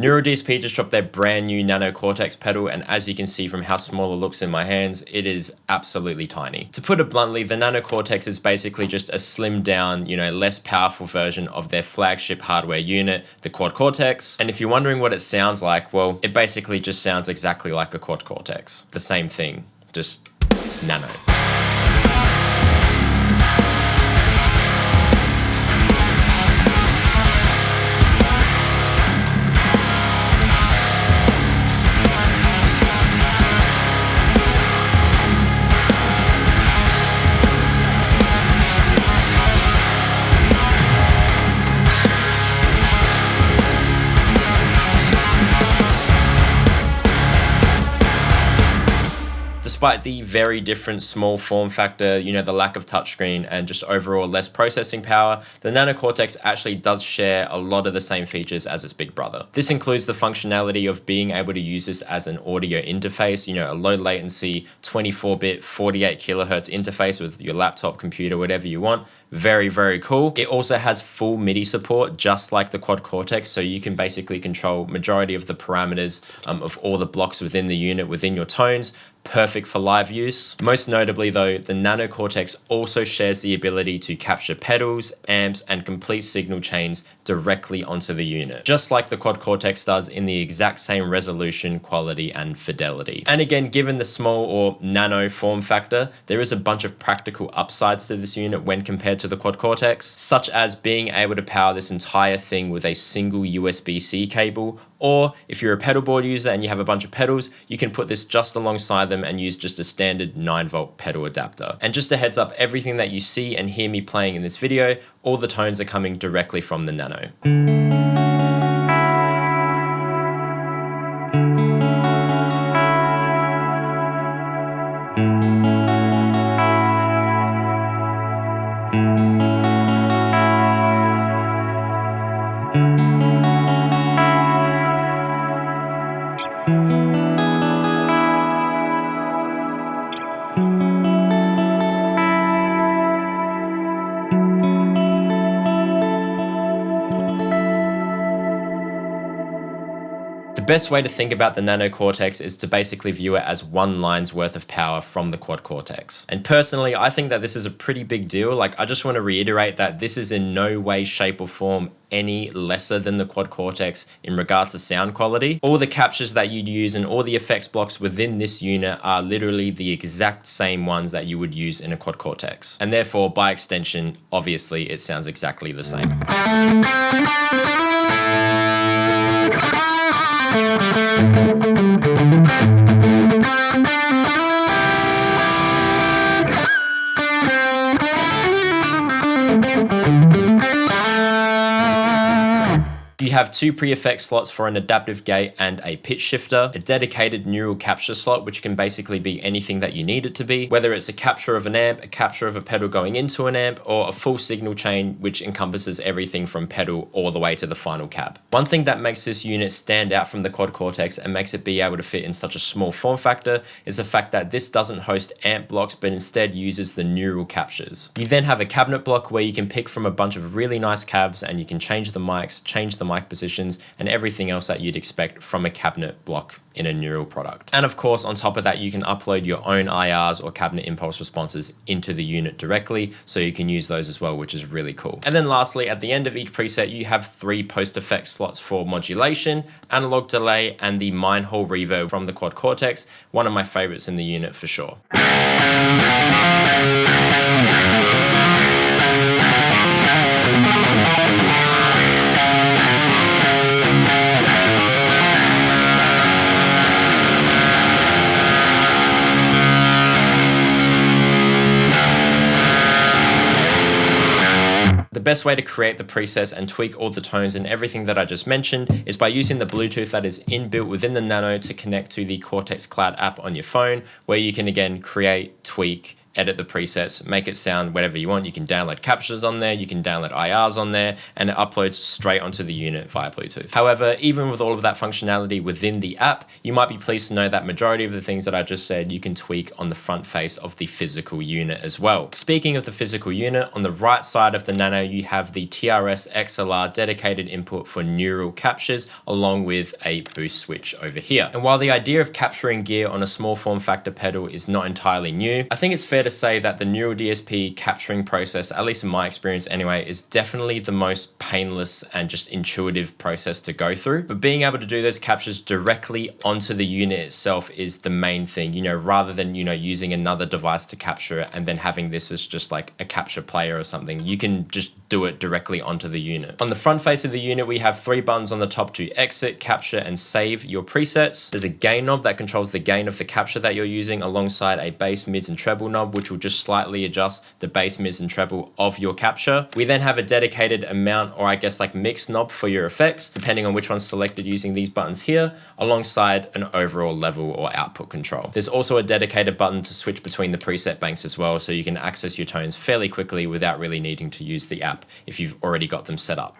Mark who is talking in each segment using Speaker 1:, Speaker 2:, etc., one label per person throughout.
Speaker 1: Neural DSP just dropped their brand new Nano Cortex pedal, and as you can see from how small it looks in my hands, it is absolutely tiny. To put it bluntly, the Nano Cortex is basically just a slimmed down, less powerful version of their flagship hardware unit, the Quad Cortex. And if you're wondering what it sounds like, well, it basically just sounds exactly like a Quad Cortex. The same thing, just nano. Despite the very different small form factor, the lack of touchscreen and just overall less processing power, the Nano Cortex actually does share a lot of the same features as its big brother. This includes the functionality of being able to use this as an audio interface, a low latency 24-bit 48 kilohertz interface with your laptop, computer, whatever you want. Very, very cool. It also has full MIDI support, just like the Quad Cortex, so you can basically control majority of the parameters of all the blocks within the unit, within your tones. Perfect for live use. Most notably though, the Nano Cortex also shares the ability to capture pedals, amps, and complete signal chains directly onto the unit, just like the Quad Cortex does, in the exact same resolution, quality, and fidelity. And again, given the small or nano form factor, there is a bunch of practical upsides to this unit when compared to the Quad Cortex, such as being able to power this entire thing with a single USB-C cable, or if you're a pedal board user and you have a bunch of pedals, you can put this just alongside them and use just a standard 9-volt pedal adapter. And just a heads up, everything that you see and hear me playing in this video, all the tones are coming directly from the Nano. The best way to think about the Nano Cortex is to basically view it as one line's worth of power from the Quad Cortex. And personally, I think that this is a pretty big deal. I just want to reiterate that this is in no way, shape, or form any lesser than the Quad Cortex in regards to sound quality. All the captures that you'd use and all the effects blocks within this unit are literally the exact same ones that you would use in a Quad Cortex. And therefore, by extension, obviously, it sounds exactly the same. You have two pre-effect slots for an adaptive gate and a pitch shifter, a dedicated neural capture slot, which can basically be anything that you need it to be, whether it's a capture of an amp, a capture of a pedal going into an amp, or a full signal chain, which encompasses everything from pedal all the way to the final cab. One thing that makes this unit stand out from the Quad Cortex and makes it be able to fit in such a small form factor is the fact that this doesn't host amp blocks, but instead uses the neural captures. You then have a cabinet block where you can pick from a bunch of really nice cabs and you can change the mics, change the mic positions, and everything else that you'd expect from a cabinet block in a neural product. And of course, on top of that, you can upload your own IRs or cabinet impulse responses into the unit directly, so you can use those as well, which is really cool. And then lastly, at the end of each preset, you have 3 post-effect slots for modulation, analog delay, and the mine hole reverb from the Quad Cortex, one of my favorites in the unit for sure. The best way to create the presets and tweak all the tones and everything that I just mentioned is by using the Bluetooth that is inbuilt within the Nano to connect to the Cortex Cloud app on your phone, where you can again create, tweak, edit the presets, make it sound whatever you want. You can download captures on there, you can download IRs on there, and it uploads straight onto the unit via Bluetooth. However, even with all of that functionality within the app, you might be pleased to know that majority of the things that I just said, you can tweak on the front face of the physical unit as well. Speaking of the physical unit, on the right side of the Nano, you have the TRS XLR dedicated input for neural captures, along with a boost switch over here. And while the idea of capturing gear on a small form factor pedal is not entirely new, I think it's fair to say that the neural DSP capturing process, at least in my experience anyway, is definitely the most painless and just intuitive process to go through. But being able to do those captures directly onto the unit itself is the main thing, you know, rather than, you know, using another device to capture it and then having this as just like a capture player or something. You can just do it directly onto the unit. On the front face of the unit, we have 3 buttons on the top to exit, capture, and save your presets. There's a gain knob that controls the gain of the capture that you're using, alongside a bass, mids, and treble knob, which will just slightly adjust the bass, mids, and treble of your capture. We then have a dedicated amount, or I guess like mix knob for your effects, depending on which one's selected using these buttons here, alongside an overall level or output control. There's also a dedicated button to switch between the preset banks as well, so you can access your tones fairly quickly without really needing to use the app if you've already got them set up.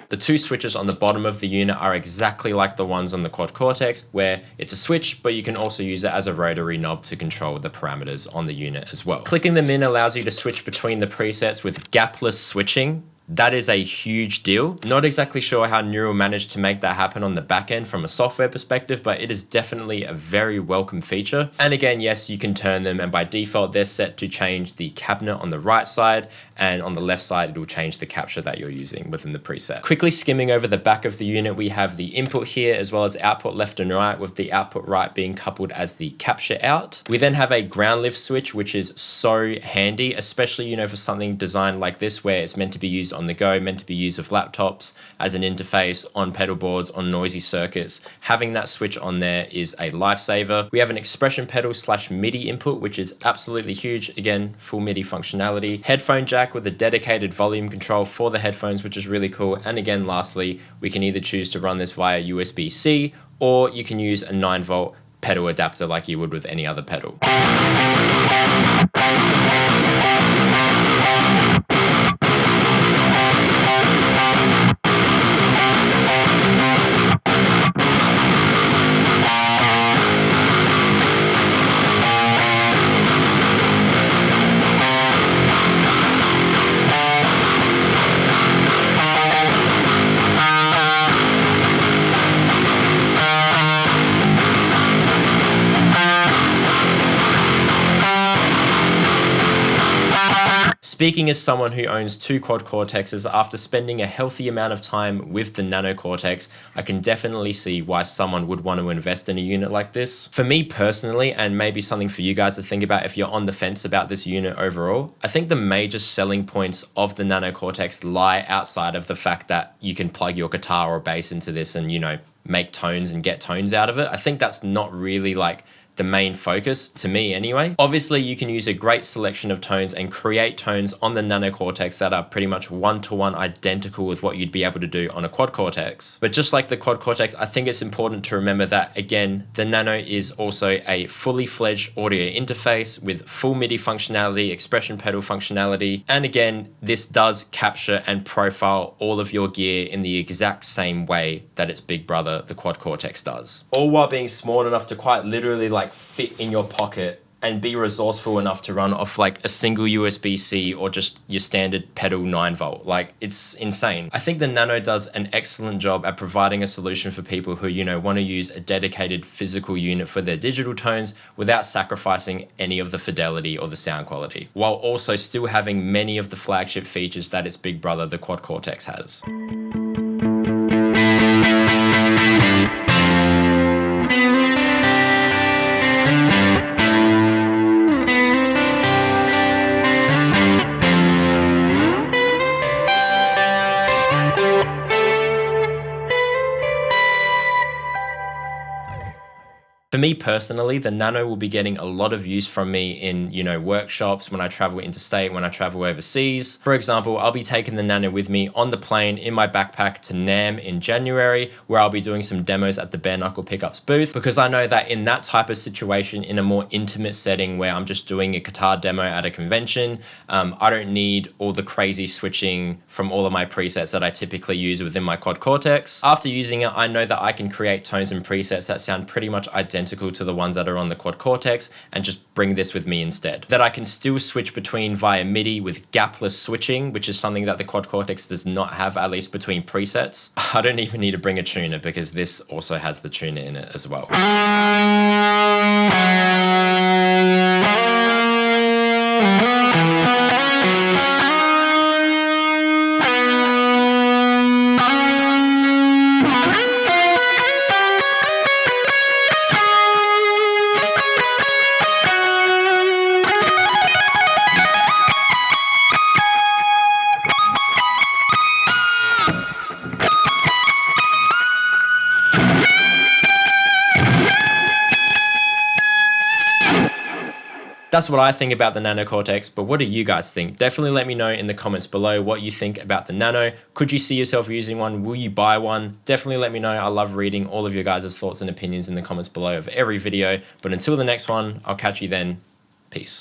Speaker 1: The 2 switches on the bottom of the unit are exactly like the ones on the Quad Cortex, where it's a switch, but you can also use it as a rotary knob to control the parameters on the unit as well. Clicking them in allows you to switch between the presets with gapless switching. That is a huge deal. Not exactly sure how Neural managed to make that happen on the back end from a software perspective, but it is definitely a very welcome feature. And again, yes, you can turn them, and by default, they're set to change the cabinet on the right side, and on the left side, it will change the capture that you're using within the preset. Quickly skimming over the back of the unit, we have the input here, as well as output left and right, with the output right being coupled as the capture out. We then have a ground lift switch, which is so handy, especially, you know, for something designed like this, where it's meant to be used on the go, meant to be used with laptops as an interface, on pedal boards, on noisy circuits. Having that switch on there is a lifesaver. We have an expression pedal / MIDI input, which is absolutely huge. Again, full MIDI functionality. Headphone jack with a dedicated volume control for the headphones, which is really cool. And again, lastly, we can either choose to run this via USB-C, or you can use a 9-volt pedal adapter like you would with any other pedal. Speaking as someone who owns 2 Quad Cortexes, after spending a healthy amount of time with the Nano Cortex, I can definitely see why someone would want to invest in a unit like this. For me personally, and maybe something for you guys to think about if you're on the fence about this unit overall, I think the major selling points of the Nano Cortex lie outside of the fact that you can plug your guitar or bass into this and, you know, make tones and get tones out of it. I think that's not really like the main focus, to me anyway. Obviously, you can use a great selection of tones and create tones on the Nano Cortex that are pretty much one-to-one identical with what you'd be able to do on a Quad Cortex. But just like the Quad Cortex, I think it's important to remember that, again, the Nano is also a fully fledged audio interface with full MIDI functionality, expression pedal functionality, and again, this does capture and profile all of your gear in the exact same way that its big brother, the Quad Cortex, does. All while being small enough to quite literally like fit in your pocket and be resourceful enough to run off like a single USB-C or just your standard pedal 9-volt. Like, it's insane. I think the Nano does an excellent job at providing a solution for people who, you know, want to use a dedicated physical unit for their digital tones without sacrificing any of the fidelity or the sound quality, while also still having many of the flagship features that its big brother, the Quad Cortex, has. For me personally, the Nano will be getting a lot of use from me in, workshops, when I travel interstate, when I travel overseas. For example, I'll be taking the Nano with me on the plane in my backpack to NAMM in January, where I'll be doing some demos at the bare knuckle pickups booth, because I know that in that type of situation, in a more intimate setting where I'm just doing a guitar demo at a convention, I don't need all the crazy switching from all of my presets that I typically use within my Quad Cortex. After using it, I know that I can create tones and presets that sound pretty much identical to the ones that are on the Quad Cortex and just bring this with me instead. That I can still switch between via MIDI with gapless switching, which is something that the Quad Cortex does not have, at least between presets. I don't even need to bring a tuner because this also has the tuner in it as well. That's what I think about the Nano Cortex, but what do you guys think? Definitely let me know in the comments below what you think about the Nano. Could you see yourself using one? Will you buy one? Definitely let me know. I love reading all of your guys' thoughts and opinions in the comments below of every video. But until the next one, I'll catch you then. Peace.